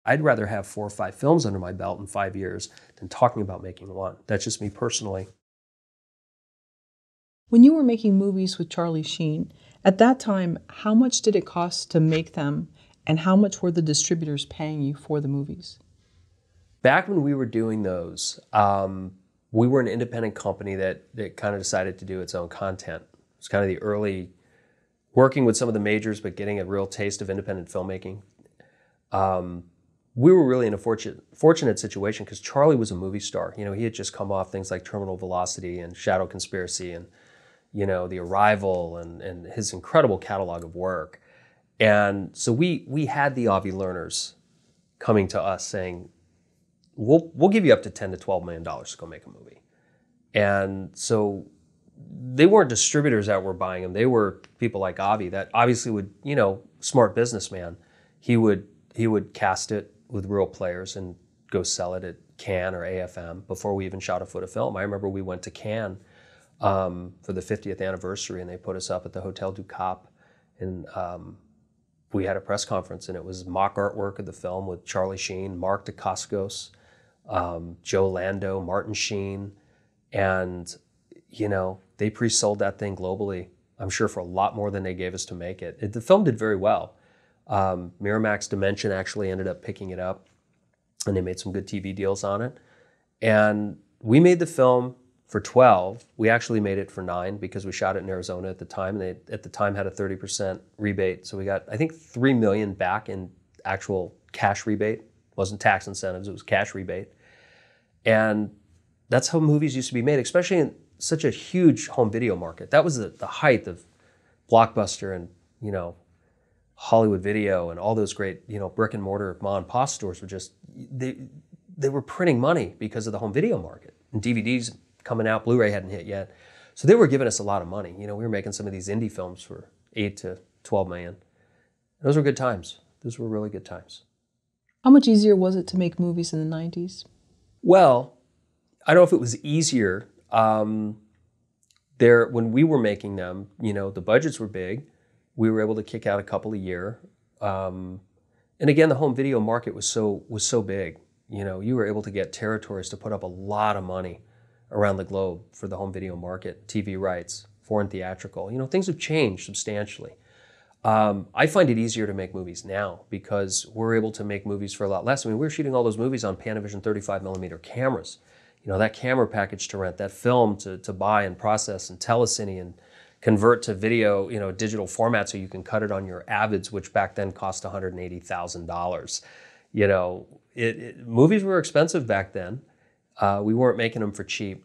I'd rather have 4 or 5 films under my belt in 5 years than talking about making one. That's just me personally. When you were making movies with Charlie Sheen, at that time, how much did it cost to make them, and how much were the distributors paying you for the movies? Back when we were doing those, we were an independent company that kind of decided to do its own content. It was kind of the early working with some of the majors, but getting a real taste of independent filmmaking. We were really in a fortunate situation because Charlie was a movie star. You know, he had just come off things like Terminal Velocity and Shadow Conspiracy and, you know, The Arrival and his incredible catalog of work. And so we had the Avi learners coming to us saying, we'll give you up to $10 to $12 million to go make a movie. And so they weren't distributors that were buying them. They were people like Avi that obviously would, you know, smart businessman. He would cast it with real players and go sell it at Cannes or AFM before we even shot a foot of film. I remember we went to Cannes for the 50th anniversary, and they put us up at the Hotel du Cap, and we had a press conference, and it was mock artwork of the film with Charlie Sheen, Mark Dacascos, Joe Lando, Martin Sheen, and you know, they pre-sold that thing globally, I'm sure for a lot more than they gave us to make it. The film did very well. Miramax Dimension actually ended up picking it up, and they made some good TV deals on it. And we made the film for 12. We actually made it for 9 because we shot it in Arizona at the time. They at the time had a 30% rebate. So we got, I think, $3 million back in actual cash rebate. It wasn't tax incentives, it was cash rebate. And that's how movies used to be made, especially in such a huge home video market. That was the height of Blockbuster and, you know, Hollywood Video and all those great, you know, brick and mortar mom and pop stores were just, they were printing money because of the home video market. And DVDs coming out, Blu-ray hadn't hit yet. So they were giving us a lot of money. You know, we were making some of these indie films for 8 to 12 million. Those were good times. Those were really good times. How much easier was it to make movies in the 90s? Well, I don't know if it was easier. When we were making them, you know, the budgets were big. We were able to kick out a couple a year. And again, the home video market was so big. You know, you were able to get territories to put up a lot of money around the globe for the home video market, TV rights, foreign theatrical. You know, things have changed substantially. I find it easier to make movies now because we're able to make movies for a lot less. I mean, we were shooting all those movies on Panavision 35 millimeter cameras. You know, that camera package to rent, that film to buy and process and telecine and convert to video, you know, digital format so you can cut it on your Avids, which back then cost $180,000. You know, movies were expensive back then. We weren't making them for cheap.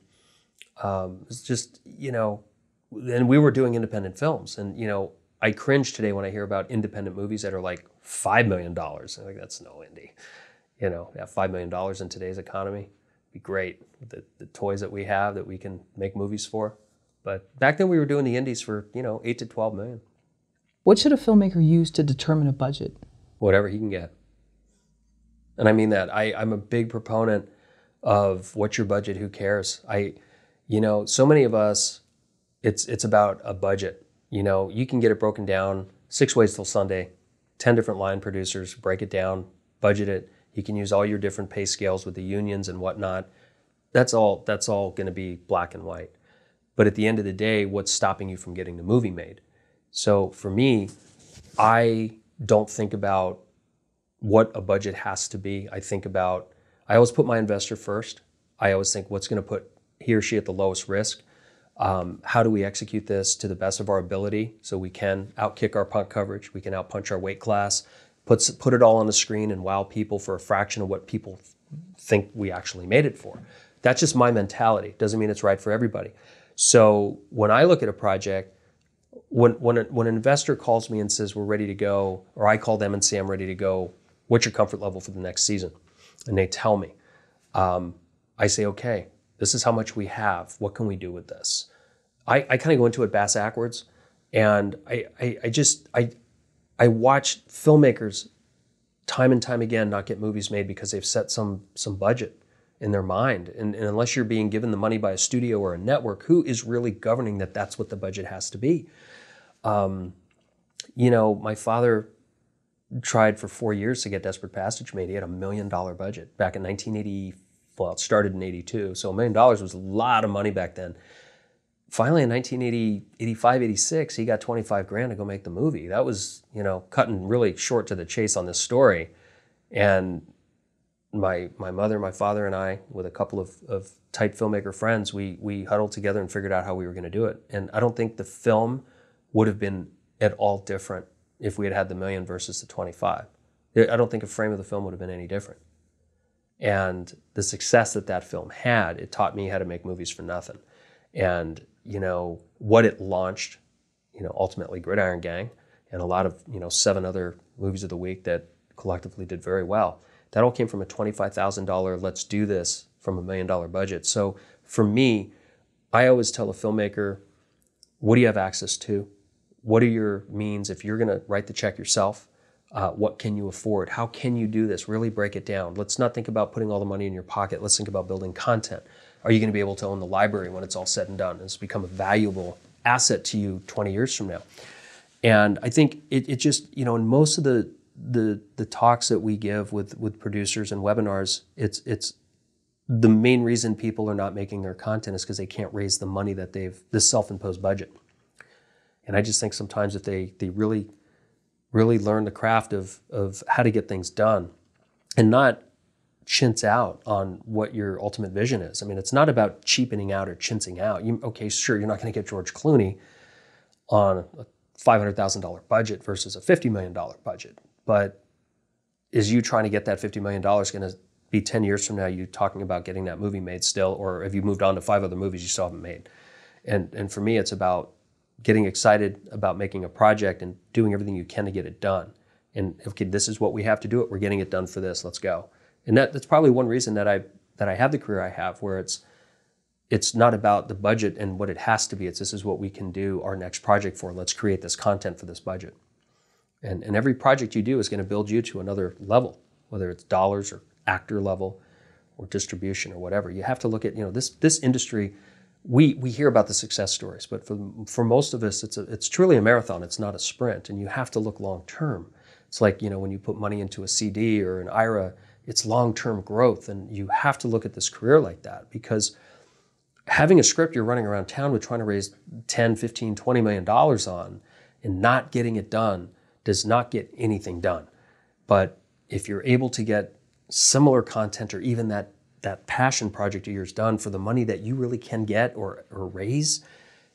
It's just, you know, and we were doing independent films. And, you know, I cringe today when I hear about independent movies that are like $5 million. I'm like, that's no indie. You know, yeah, $5 million in today's economy be great with the toys that we have that we can make movies for. But back then we were doing the indies for, you know, 8 to 12 million. What should a filmmaker use to determine a budget? Whatever he can get. And I mean that. I'm a big proponent of what's your budget, who cares? You know, so many of us, it's about a budget. You know, you can get it broken down 6 ways till Sunday, 10 different line producers, break it down, budget it. You can use all your different pay scales with the unions and whatnot. That's all going to be black and white. But at the end of the day, what's stopping you from getting the movie made? So for me, I don't think about what a budget has to be. I always put my investor first. I always think what's going to put he or she at the lowest risk. How do we execute this to the best of our ability so we can outkick our punt coverage, we can outpunch our weight class, put it all on the screen and wow people for a fraction of what people think we actually made it for. That's just my mentality. Doesn't mean it's right for everybody. So when I look at a project, when an investor calls me and says we're ready to go, or I call them and say I'm ready to go, what's your comfort level for the next season? And they tell me, I say, okay, this is how much we have. What can we do with this? I kind of go into it bass backwards, and I watch filmmakers time and time again not get movies made because they've set some budget in their mind. And unless you're being given the money by a studio or a network, who is really governing that that's what the budget has to be? You know, my father tried for 4 years to get Desperate Passage made. He had $1 million budget back in 1980. Well, it started in 82, so $1 million was a lot of money back then. Finally, in 1980, 85, 86, he got 25 grand to go make the movie. That was, cutting really short to the chase on this story. And my mother, my father, and I, with a couple of tight filmmaker friends, we huddled together and figured out how we were going to do it. And I don't think the film would have been at all different if we had had the $1 million versus the 25. I don't think a frame of the film would have been any different. And the success that film had, it taught me how to make movies for nothing. And, what it launched, ultimately Gridiron Gang and a lot of, 7 other movies of the week that collectively did very well. That all came from a $25,000, let's do this, from $1 million budget. So for me, I always tell a filmmaker, what do you have access to? What are your means? If you're going to write the check yourself, what can you afford? How can you do this? Really break it down. Let's not think about putting all the money in your pocket. Let's think about building content. Are you going to be able to own the library when it's all said and done? It's become a valuable asset to you 20 years from now. And I think it just, in most of the talks that we give with producers and webinars, it's the main reason people are not making their content is because they can't raise the money that this self-imposed budget. And I just think sometimes if they really learn the craft of how to get things done and not chintz out on what your ultimate vision is. I mean, it's not about cheapening out or chintzing out. Okay, sure, you're not going to get George Clooney on a $500,000 budget versus a $50 million budget. But is you trying to get that $50 million going to be 10 years from now you talking about getting that movie made still, or have you moved on to 5 other movies you still haven't made? And for me, it's about getting excited about making a project and doing everything you can to get it done. And okay, this is what we have to do it. We're getting it done for this. Let's go. And that's probably one reason that I have the career I have, where it's not about the budget and what it has to be. It's this is what we can do our next project for. Let's create this content for this budget. And every project you do is going to build you to another level, whether it's dollars or actor level or distribution or whatever. You have to look at, this industry. We hear about the success stories, but for most of us, it's truly a marathon. It's not a sprint, and you have to look long term. It's like, when you put money into a CD or an IRA, it's long-term growth, and you have to look at this career like that, because having a script you're running around town with trying to raise 10, 15, $20 million on and not getting it done does not get anything done. But if you're able to get similar content or even that passion project of yours done for the money that you really can get or raise,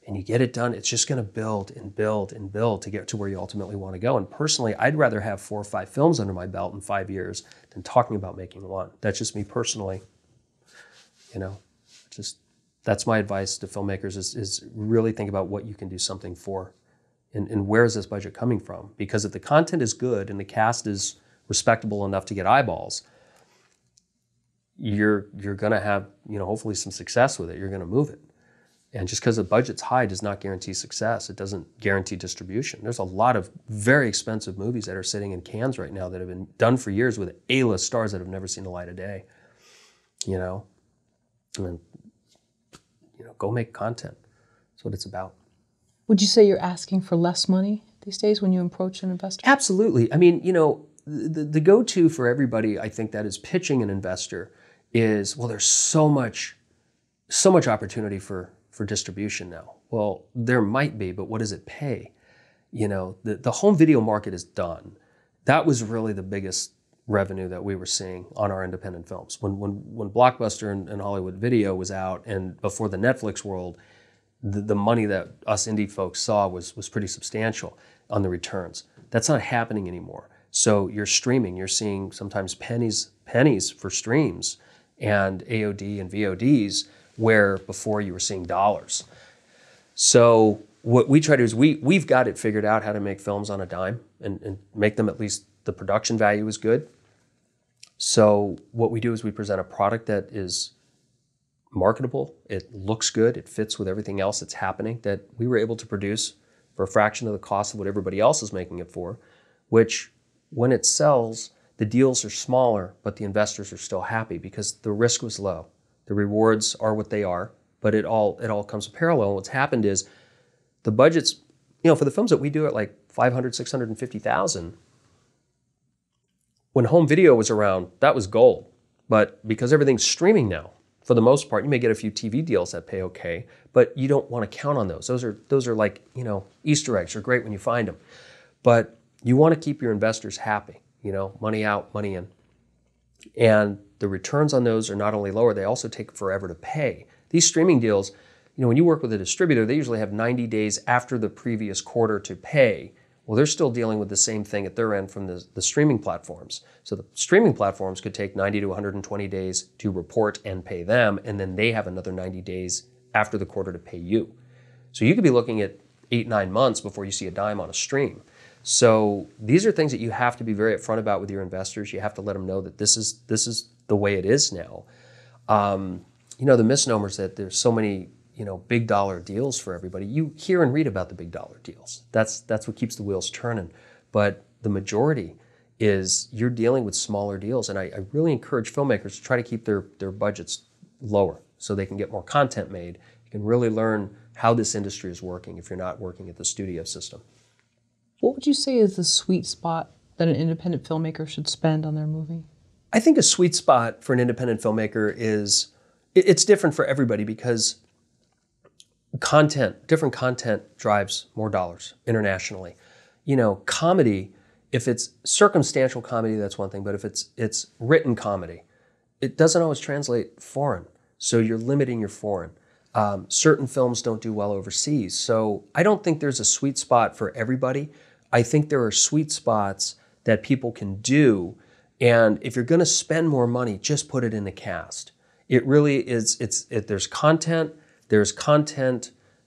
and you get it done, it's just going to build and build and build to get to where you ultimately want to go. And personally, I'd rather have 4 or 5 films under my belt in 5 years than talking about making one. That's just me personally. That's my advice to filmmakers is really think about what you can do something for, and where is this budget coming from? Because if the content is good and the cast is respectable enough to get eyeballs, you're going to have, hopefully some success with it. You're going to move it. And just because the budget's high does not guarantee success. It doesn't guarantee distribution. There's a lot of very expensive movies that are sitting in cans right now that have been done for years with A-list stars that have never seen the light of day. And go make content. That's what it's about. Would you say you're asking for less money these days when you approach an investor? Absolutely. I mean, the go-to for everybody, I think, that is pitching an investor is, well, there's so much opportunity for distribution now. Well, there might be, but what does it pay? The home video market is done. That was really the biggest revenue that we were seeing on our independent films. When Blockbuster and Hollywood Video was out, and before the Netflix world, the money that us indie folks saw was pretty substantial on the returns. That's not happening anymore. So you're streaming, you're seeing sometimes pennies for streams and AOD and VODs, where before you were seeing dollars. So what we try to do is we've got it figured out how to make films on a dime and make them, at least the production value is good. So what we do is we present a product that is marketable, it looks good, it fits with everything else that's happening, that we were able to produce for a fraction of the cost of what everybody else is making it for, which when it sells, the deals are smaller, but the investors are still happy because the risk was low. The rewards are what they are, but it all comes in parallel. And what's happened is the budgets, for the films that we do at like 500, 650,000, When home video was around, that was gold. But because everything's streaming now, for the most part, you may get a few TV deals that pay okay, but you don't want to count on those. Those are like, Easter eggs are great when you find them. But you want to keep your investors happy, money out, money in. And the returns on those are not only lower, they also take forever to pay. These streaming deals, when you work with a distributor, they usually have 90 days after the previous quarter to pay. Well, they're still dealing with the same thing at their end from the streaming platforms. So the streaming platforms could take 90 to 120 days to report and pay them, and then they have another 90 days after the quarter to pay you. So you could be looking at 8-9 months before you see a dime on a stream. So these are things that you have to be very upfront about with your investors. You have to let them know that this is the way it is now. The misnomers that there's so many big dollar deals for everybody. You hear and read about the big dollar deals. That's what keeps the wheels turning. But the majority is you're dealing with smaller deals. And I really encourage filmmakers to try to keep their budgets lower so they can get more content made. You can really learn how this industry is working if you're not working at the studio system. What would you say is the sweet spot that an independent filmmaker should spend on their movie? I think a sweet spot for an independent filmmaker is, it's different for everybody because different content drives more dollars internationally. Comedy, if it's circumstantial comedy, that's one thing, but if it's written comedy, it doesn't always translate foreign. So you're limiting your foreign. Certain films don't do well overseas. So I don't think there's a sweet spot for everybody. I think there are sweet spots that people can do. And if you're going to spend more money, just put it in the cast. It really is, there's content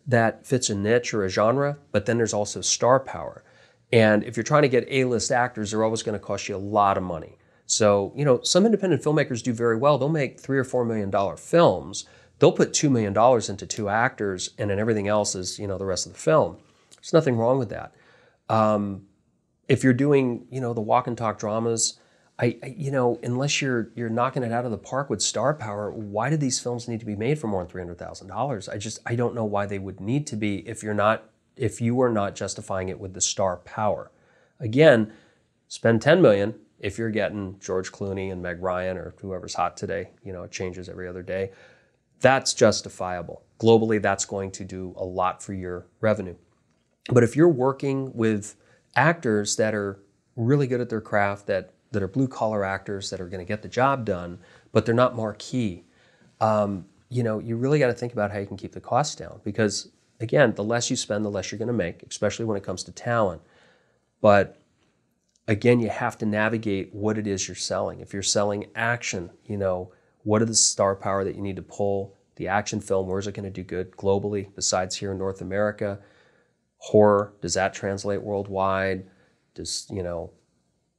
that fits a niche or a genre, but then there's also star power. And if you're trying to get A-list actors, they're always going to cost you a lot of money. So, some independent filmmakers do very well. They'll make $3 or $4 million films. They'll put $2 million into 2 actors, and then everything else is, the rest of the film. There's nothing wrong with that. If you're doing, the walk and talk dramas, unless you're knocking it out of the park with star power, why do these films need to be made for more than $300,000? I don't know why they would need to be if you are not justifying it with the star power. Again, spend $10 million if you're getting George Clooney and Meg Ryan or whoever's hot today. It changes every other day. That's justifiable. Globally, that's going to do a lot for your revenue. But if you're working with actors that are really good at their craft, that are blue-collar actors that are going to get the job done, but they're not marquee, you really got to think about how you can keep the costs down. Because, again, the less you spend, the less you're going to make, especially when it comes to talent. But, again, you have to navigate what it is you're selling. If you're selling action, what are the star power that you need to pull? The action film, where is it going to do good globally besides here in North America? Horror, does that translate worldwide? Does,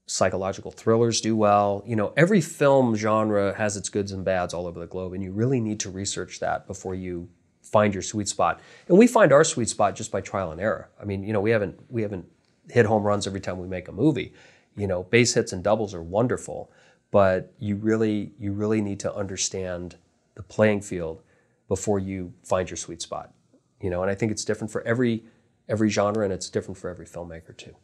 psychological thrillers do well? Every film genre has its goods and bads all over the globe, and you really need to research that before you find your sweet spot. And we find our sweet spot just by trial and error. I mean, we haven't hit home runs every time we make a movie. Base hits and doubles are wonderful, but you really need to understand the playing field before you find your sweet spot. And I think it's different for every genre, and it's different for every filmmaker too.